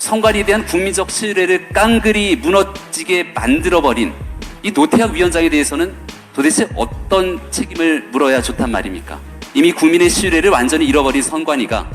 선관위에 대한 국민적 신뢰를 깡그리 무너지게 만들어버린 이 노태학 위원장에 대해서는 도대체 어떤 책임을 물어야 좋단 말입니까? 이미 국민의 신뢰를 완전히 잃어버린 선관위가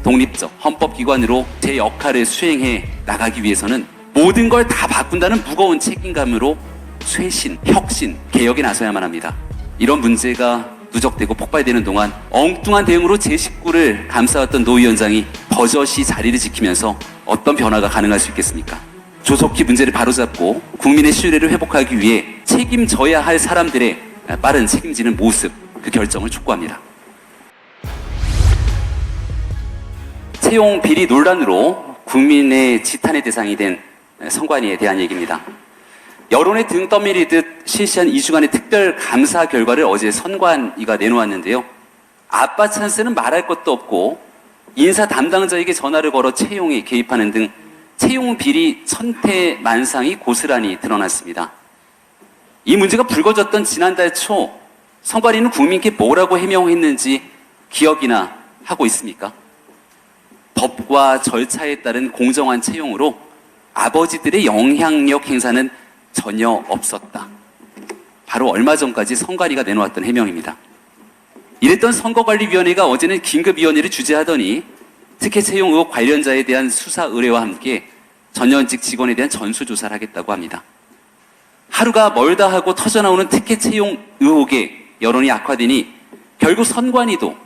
독립적 헌법기관으로 제 역할을 수행해 나가기 위해서는 모든 걸 다 바꾼다는 무거운 책임감으로 쇄신, 혁신, 개혁에 나서야만 합니다. 이런 문제가 누적되고 폭발되는 동안 엉뚱한 대응으로 제 식구를 감싸왔던 노 위원장이 버젓이 자리를 지키면서 어떤 변화가 가능할 수 있겠습니까? 조속히 문제를 바로잡고 국민의 신뢰를 회복하기 위해 책임져야 할 사람들의 빠른 책임지는 모습, 그 결정을 촉구합니다. 채용 비리 논란으로 국민의 지탄의 대상이 된 선관위에 대한 얘기입니다. 여론의 등 떠밀리듯 실시한 2주간의 특별 감사 결과를 어제 선관위가 내놓았는데요. 아빠 찬스는 말할 것도 없고 인사 담당자에게 전화를 걸어 채용에 개입하는 등 채용 비리 천태만상이 고스란히 드러났습니다. 이 문제가 불거졌던 지난달 초 선관위는 국민께 뭐라고 해명했는지 기억이나 하고 있습니까? 법과 절차에 따른 공정한 채용으로 아버지들의 영향력 행사는 전혀 없었다. 바로 얼마 전까지 선관위가 내놓았던 해명입니다. 이랬던 선거관리위원회가 어제는 긴급위원회를 주재하더니 특혜 채용 의혹 관련자에 대한 수사 의뢰와 함께 전현직 직원에 대한 전수조사를 하겠다고 합니다. 하루가 멀다 하고 터져나오는 특혜 채용 의혹에 여론이 악화되니 결국 선관위도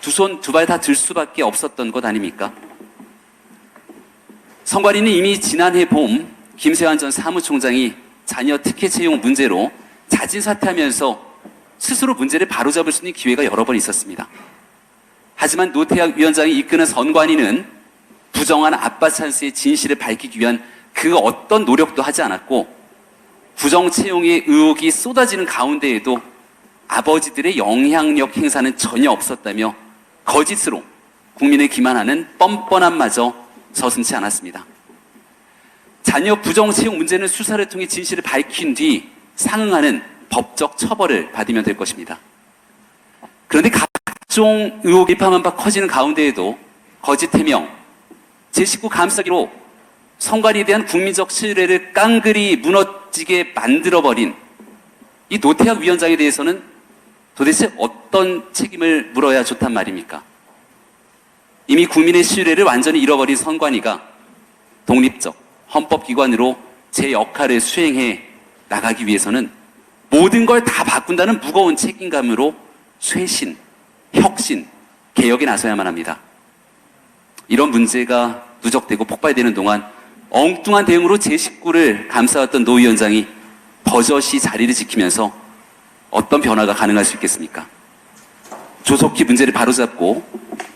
두 손 두 발 다 들 수밖에 없었던 것 아닙니까? 선관위는 이미 지난해 봄 김세환 전 사무총장이 자녀 특혜 채용 문제로 자진 사퇴하면서 스스로 문제를 바로잡을 수 있는 기회가 여러 번 있었습니다. 하지만 노태학 위원장이 이끄는 선관위는 부정한 아빠 찬스의 진실을 밝히기 위한 그 어떤 노력도 하지 않았고 부정 채용의 의혹이 쏟아지는 가운데에도 아버지들의 영향력 행사는 전혀 없었다며 거짓으로 국민을 기만하는 뻔뻔함마저 서슴지 않았습니다. 자녀 부정 채용 문제는 수사를 통해 진실을 밝힌 뒤 상응하는 법적 처벌을 받으면 될 것입니다. 그런데 각종 의혹 일파만 바 커지는 가운데에도 거짓 해명, 제 식구 감싸기로 선관위에 대한 국민적 신뢰를 깡그리 무너지게 만들어버린 이 노태학 위원장에 대해서는 도대체 어떤 책임을 물어야 좋단 말입니까? 이미 국민의 신뢰를 완전히 잃어버린 선관위가 독립적 헌법기관으로 제 역할을 수행해 나가기 위해서는 모든 걸 다 바꾼다는 무거운 책임감으로 쇄신, 혁신, 개혁에 나서야만 합니다. 이런 문제가 누적되고 폭발되는 동안 엉뚱한 대응으로 제 식구를 감싸왔던 노 위원장이 버젓이 자리를 지키면서 어떤 변화가 가능할 수 있겠습니까? 조속히 문제를 바로잡고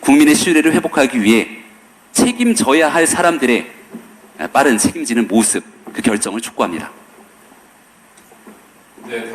국민의 신뢰를 회복하기 위해 책임져야 할 사람들의 빠른 책임지는 모습, 그 결정을 촉구합니다. 네,